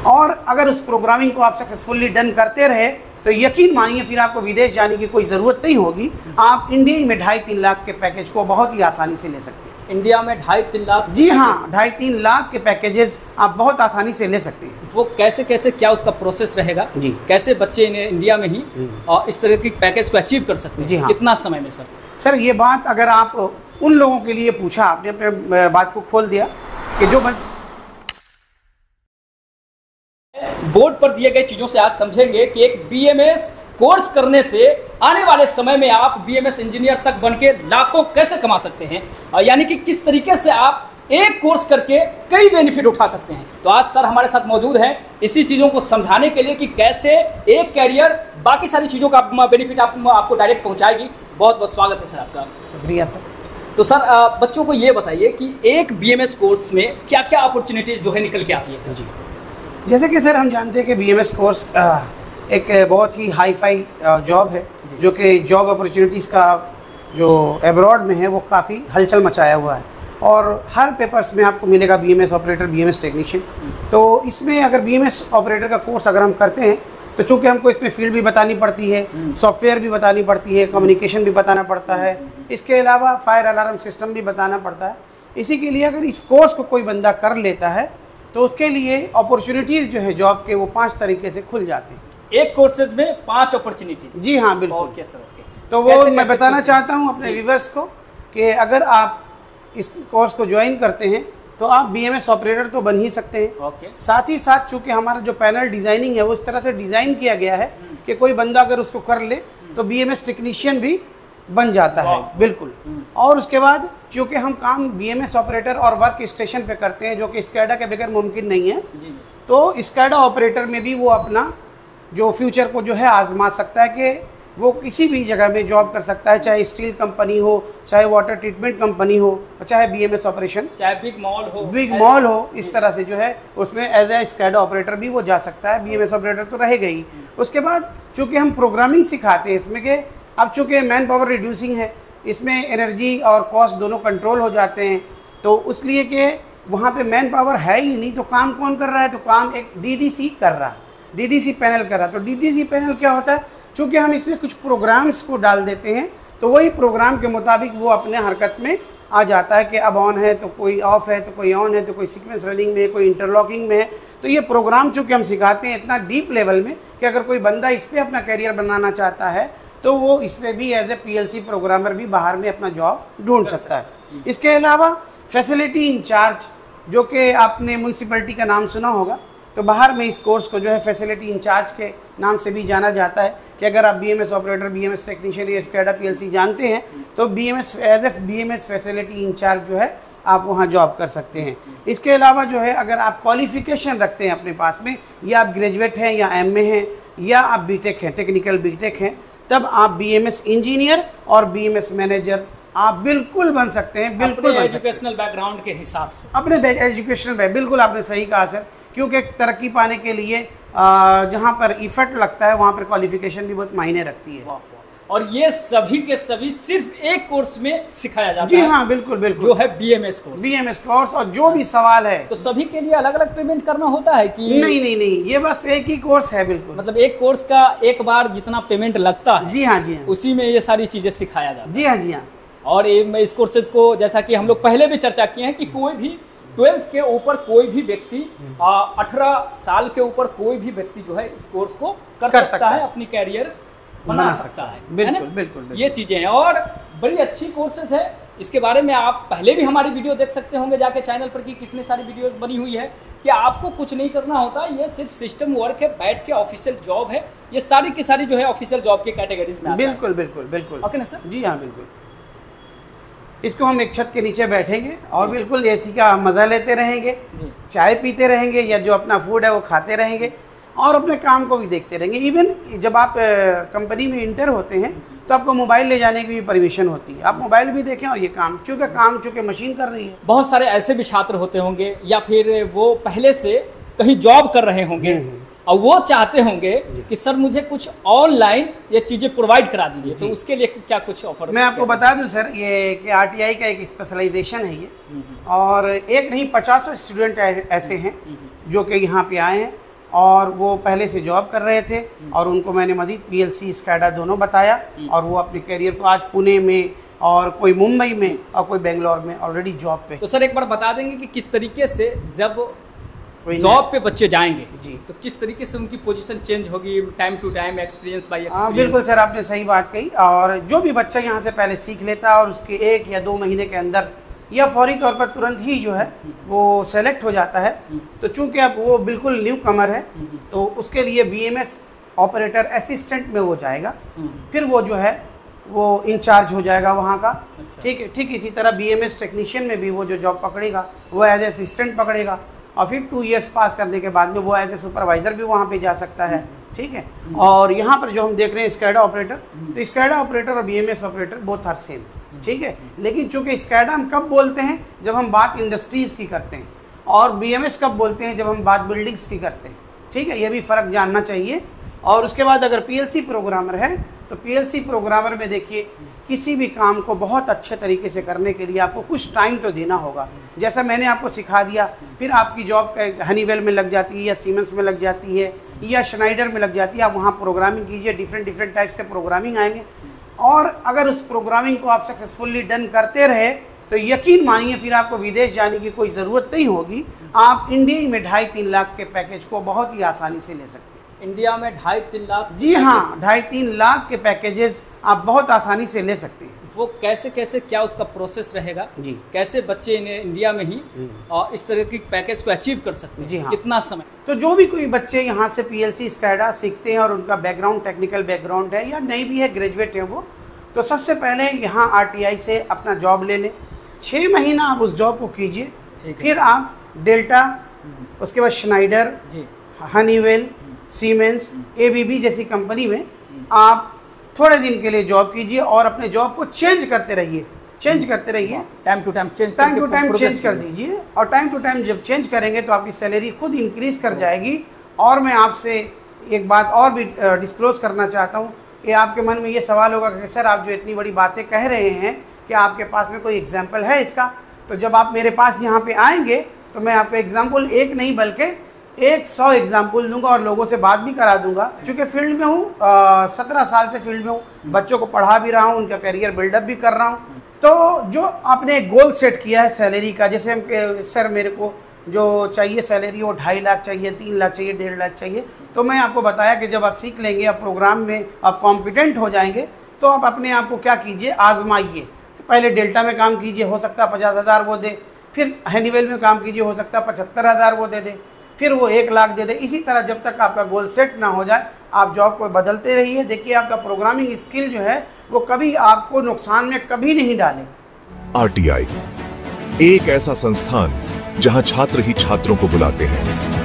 और अगर उस प्रोग्रामिंग को आप सक्सेसफुली डन करते रहे तो यकीन मानिए फिर आपको विदेश जाने की कोई ज़रूरत नहीं होगी। आप इंडिया में 2.5-3 लाख के पैकेज को बहुत ही आसानी से ले सकते हैं। इंडिया में 2.5-3 लाख? जी हाँ, 2.5-3 लाख के पैकेजेस आप बहुत आसानी से ले सकते हैं। वो कैसे कैसे क्या उसका प्रोसेस रहेगा जी? कैसे बच्चे इंडिया में ही और इस तरह की पैकेज को अचीव कर सकते हैं? जी हाँ। कितना समय में सर? सर ये बात अगर आप उन लोगों के लिए पूछा, आपने अपने बात को खोल दिया कि जो बोर्ड पर दिए गए चीज़ों से आज समझेंगे कि एक बीएमएस कोर्स करने से आने वाले समय में आप बीएमएस इंजीनियर तक बनके लाखों कैसे कमा सकते हैं, यानी कि किस तरीके से आप एक कोर्स करके कई बेनिफिट उठा सकते हैं। तो आज सर हमारे साथ मौजूद हैं इसी चीज़ों को समझाने के लिए कि कैसे एक कैरियर बाकी सारी चीज़ों का बेनिफिट आपको डायरेक्ट पहुँचाएगी। बहुत बहुत स्वागत है सर आपका। शुक्रिया सर। तो सर बच्चों को ये बताइए कि एक बीएमएस कोर्स में क्या क्या अपॉर्चुनिटीज़ जो है निकल के आती है सर? जी जैसे कि सर हम जानते हैं कि बीएमएस कोर्स एक बहुत ही हाई फाई जॉब है, जो कि जॉब अपॉर्चुनिटीज़ का जो एब्रॉड में है वो काफ़ी हलचल मचाया हुआ है और हर पेपर्स में आपको मिलेगा बीएमएस ऑपरेटर, बीएमएस टेक्नीशियन। तो इसमें अगर बीएमएस ऑपरेटर का कोर्स अगर हम करते हैं तो चूँकि हमको इसमें फील्ड भी बतानी पड़ती है, सॉफ्टवेयर भी बतानी पड़ती है, कम्युनिकेशन भी बताना पड़ता है, इसके अलावा फायर अलार्म सिस्टम भी बताना पड़ता है। इसी के लिए अगर इस कोर्स को कोई बंदा कर लेता है तो उसके लिए अपॉर्चुनिटीज़ जो है जॉब के वो 5 तरीके से खुल जाते हैं। एक कोर्सेज में 5 अपॉर्चुनिटीज़? जी हाँ बिल्कुल। Okay sir, okay. तो वो मैं बताना चाहता हूँ अपने व्यूअर्स को कि अगर आप इस कोर्स को ज्वाइन करते हैं तो आप बीएमएस ऑपरेटर तो बन ही सकते हैं। ओके। साथ ही साथ चूँकि हमारा जो पैनल डिज़ाइनिंग है वो इस तरह से डिज़ाइन किया गया है कि कोई बंदा अगर उसको कर ले तो बीएमएस टेक्नीशियन भी बन जाता है। बिल्कुल। और उसके बाद क्योंकि हम काम बीएमएस ऑपरेटर और वर्क स्टेशन पे करते हैं जो कि स्कैडा के बगैर मुमकिन नहीं है, तो स्कैडा ऑपरेटर में भी वो अपना जो फ्यूचर को जो है आजमा सकता है कि वो किसी भी जगह में जॉब कर सकता है, चाहे स्टील कंपनी हो, चाहे वाटर ट्रीटमेंट कंपनी हो, चाहे बीएमएस ऑपरेशन, चाहे बिग मॉल हो, इस तरह से जो है उसमें एज ए स्कैडा ऑपरेटर भी वो जा सकता है। बीएमएस ऑपरेटर तो रहेगा ही। उसके बाद चूँकि हम प्रोग्रामिंग सिखाते हैं इसमें कि अब चूँकि मैन पावर रिड्यूसिंग है, इसमें एनर्जी और कॉस्ट दोनों कंट्रोल हो जाते हैं, तो उसलिए कि वहाँ पे मैन पावर है ही नहीं, तो काम कौन कर रहा है? तो काम एक डीडीसी कर रहा है, डीडीसी पैनल कर रहा है। तो डीडीसी पैनल क्या होता है? चूँकि हम इसमें कुछ प्रोग्राम्स को डाल देते हैं तो वही प्रोग्राम के मुताबिक वो अपने हरकत में आ जाता है कि अब ऑन है तो कोई ऑफ है, तो कोई ऑन है तो कोई सीक्वेंस रनिंग में है, कोई इंटरलॉकिंग में है। तो ये प्रोग्राम चूँकि हम सिखाते हैं इतना डीप लेवल में कि अगर कोई बंदा इस पर अपना करियर बनाना चाहता है तो वो इसमें भी एज ए पीएलसी प्रोग्रामर भी बाहर में अपना जॉब ढूंढ सकता है। इसके अलावा फैसिलिटी इंचार्ज, जो कि आपने म्यूनसिपैलिटी का नाम सुना होगा, तो बाहर में इस कोर्स को जो है फैसिलिटी इंचार्ज के नाम से भी जाना जाता है कि अगर आप बीएमएस ऑपरेटर, बीएमएस टेक्नीशियन या स्कैडा पीएलसी जानते हैं तो BMS as a BMS facility in charge जो है आप वहाँ जॉब कर सकते हैं। इसके अलावा जो है अगर आप क्वालिफिकेशन रखते हैं अपने पास में, या आप ग्रेजुएट हैं या एमए हैं या आप बीटेक हैं, टेक्निकल बीटेक हैं, तब आप बीएमएस इंजीनियर और बीएमएस मैनेजर आप बिल्कुल बन सकते हैं। बिल्कुल एजुकेशनल बैकग्राउंड के हिसाब से, अपने एजुकेशनल बिल्कुल आपने सही कहा सर, क्योंकि तरक्की पाने के लिए जहाँ पर इफर्ट लगता है वहाँ पर क्वालिफिकेशन भी बहुत मायने रखती है। और ये सभी के सभी सिर्फ एक कोर्स में सिखाया जाता है। जी हाँ बिल्कुल बिल्कुल, जो है बीएमएस कोर्स। और जो भी सवाल है तो सभी के लिए अलग अलग पेमेंट करना होता है कि नहीं, ये बस एक ही कोर्स है। बिल्कुल, मतलब एक कोर्स का एक बार जितना पेमेंट लगता है, जी हाँ, उसी में ये सारी चीजें सिखाया जाता है। जी हाँ। और इस कोर्सेज को जैसा कि हम लोग पहले भी चर्चा किए हैं कि कोई भी 12th के ऊपर कोई भी व्यक्ति 18 साल के ऊपर कोई भी व्यक्ति जो है इस कोर्स को कर सकता है, अपनी कैरियर बना सकता है। बिल्कुल, ये चीजें हैं और बड़ी अच्छी कोर्सेज है। इसके बारे में आप पहले भी हमारी वीडियो देख सकते होंगे जाके चैनल पर, कि कितनी सारी वीडियोस बनी हुई है कि आपको कुछ नहीं करना होता, ये सिर्फ सिस्टम वर्क है, बैठ के ऑफिशियल जॉब है। ये सारी की सारी जो है ऑफिशियल जॉब के कैटेगरीज में बिल्कुल। ओके ना सर? जी हाँ बिल्कुल। इसको हम एक छत के नीचे बैठेंगे और बिल्कुल एसी का मज़ा लेते रहेंगे, चाय पीते रहेंगे या जो अपना फूड है वो खाते रहेंगे और अपने काम को भी देखते रहेंगे। इवन जब आप कंपनी में इंटर होते हैं तो आपको मोबाइल ले जाने की भी परमिशन होती है, आप मोबाइल भी देखें और ये काम चूँकि मशीन कर रही है। बहुत सारे ऐसे भी छात्र होते होंगे या फिर वो पहले से कहीं जॉब कर रहे होंगे और वो चाहते होंगे कि सर मुझे कुछ ऑनलाइन ये चीज़ें प्रोवाइड करा दीजिए, तो उसके लिए क्या कुछ ऑफर? मैं आपको बता दूं सर, ये कि आरटीआई का एक स्पेशलाइजेशन है ये, और एक नहीं 50 स्टूडेंट ऐसे हैं जो कि यहाँ पे आए हैं और वो पहले से जॉब कर रहे थे और उनको मैंने मजीद PLC स्कैडा दोनों बताया और वो अपने करियर को आज पुणे में और कोई मुंबई में और कोई बेंगलोर में ऑलरेडी जॉब पे। तो सर एक बार बता देंगे कि किस तरीके से जब जॉब पे बच्चे जाएंगे जी तो किस तरीके से उनकी पोजीशन चेंज होगी time to time, experience by experience? हाँ बिल्कुल सर, आपने सही बात कही। और जो भी बच्चा यहाँ से पहले सीख लेता है और उसके 1 या 2 महीने के अंदर या फौरी तौर पर तुरंत ही जो है वो सेलेक्ट हो जाता है, तो चूंकि अब वो बिल्कुल न्यू कमर है तो उसके लिए BMS ऑपरेटर असिस्टेंट में वो जाएगा, फिर वो जो है वो इंचार्ज हो जाएगा वहाँ का। ठीक है, ठीक इसी तरह BMS टेक्नीशियन में भी वो जो जॉब पकड़ेगा वो एज ए असिस्टेंट पकड़ेगा और फिर 2 इयर्स पास करने के बाद में वो एज ए सुपरवाइज़र भी वहाँ पे जा सकता है। ठीक है, और यहाँ पर जो हम देख रहे हैं स्कैडा ऑपरेटर, तो स्कैडा ऑपरेटर और BMS operator both are same. ठीक है, लेकिन चूंकि स्कैडा हम कब बोलते हैं जब हम बात इंडस्ट्रीज़ की करते हैं और BMS कब बोलते हैं जब हम बात बिल्डिंग्स की करते हैं। ठीक है, ये भी फ़र्क जानना चाहिए। और उसके बाद अगर PLC प्रोग्रामर है तो PLC प्रोग्रामर में देखिए किसी भी काम को बहुत अच्छे तरीके से करने के लिए आपको कुछ टाइम तो देना होगा। जैसा मैंने आपको सिखा दिया, फिर आपकी जॉब हनीवेल में लग जाती है या सीमेंस में लग जाती है या श्नाइडर में लग जाती है, आप वहाँ प्रोग्रामिंग कीजिए, डिफरेंट टाइप्स के प्रोग्रामिंग आएंगे और अगर उस प्रोग्रामिंग को आप सक्सेसफुली डन करते रहे तो यकीन मानिए फिर आपको विदेश जाने की कोई ज़रूरत नहीं होगी। आप इंडिया में 2.5-3 लाख के पैकेज को बहुत ही आसानी से ले सकते हैं। इंडिया में 2.5-3 लाख? जी हाँ, 2.5-3 लाख के पैकेजेस आप बहुत आसानी से ले सकते हैं। वो कैसे क्या उसका प्रोसेस रहेगा जी? कैसे बच्चे इंडिया में ही और इस तरह की पैकेज को अचीव कर सकते हैं? जी हाँ। कितना समय? तो जो भी कोई बच्चे यहाँ से PLC स्कैडा सीखते हैं और उनका बैकग्राउंड टेक्निकल बैकग्राउंड है या नहीं भी है, ग्रेजुएट है वो, तो सबसे पहले यहाँ RTI से अपना जॉब ले लें। 6 महीना आप उस जॉब को कीजिए, फिर आप डेल्टा, उसके बाद श्नाइडर, हनीवेल, सीमेंस, ABB जैसी कंपनी में आप थोड़े दिन के लिए जॉब कीजिए और अपने जॉब को चेंज करते रहिए, टाइम टू टाइम चेंज कर दीजिए। और टाइम टू टाइम जब चेंज करेंगे तो आपकी सैलरी खुद इंक्रीज कर जाएगी। और मैं आपसे एक बात और भी डिस्क्लोज करना चाहता हूँ कि आपके मन में ये सवाल होगा कि सर आप जो इतनी बड़ी बातें कह रहे हैं क्या आपके पास में कोई एग्जाम्पल है इसका? तो जब आप मेरे पास यहाँ पे आएंगे तो मैं आपको एग्जाम्पल एक नहीं बल्कि 100 एग्जाम्पल दूंगा और लोगों से बात भी करा दूंगा। चूँकि फील्ड में हूँ, 17 साल से फील्ड में हूँ, बच्चों को पढ़ा भी रहा हूँ, उनका करियर बिल्डअप भी कर रहा हूँ। तो जो आपने गोल सेट किया है सैलरी का, जैसे हम सर मेरे को जो चाहिए सैलरी वो 2.5 लाख चाहिए, 3 लाख चाहिए, 1.5 लाख चाहिए, तो मैं आपको बताया कि जब आप सीख लेंगे, आप प्रोग्राम में आप कॉम्पिटेंट हो जाएंगे तो आप अपने आप को क्या कीजिए, आजमाइए। तो पहले डेल्टा में काम कीजिए, हो सकता है 50,000 वो दे, फिर हनीवेल में काम कीजिए, हो सकता है 75,000 वो दे दे, फिर वो 1 लाख दे दे। इसी तरह जब तक आपका गोल सेट ना हो जाए आप जॉब को बदलते रहिए। देखिए आपका प्रोग्रामिंग स्किल जो है वो कभी आपको नुकसान में कभी नहीं डालेगा। RTI एक ऐसा संस्थान जहां छात्र ही छात्रों को बुलाते हैं।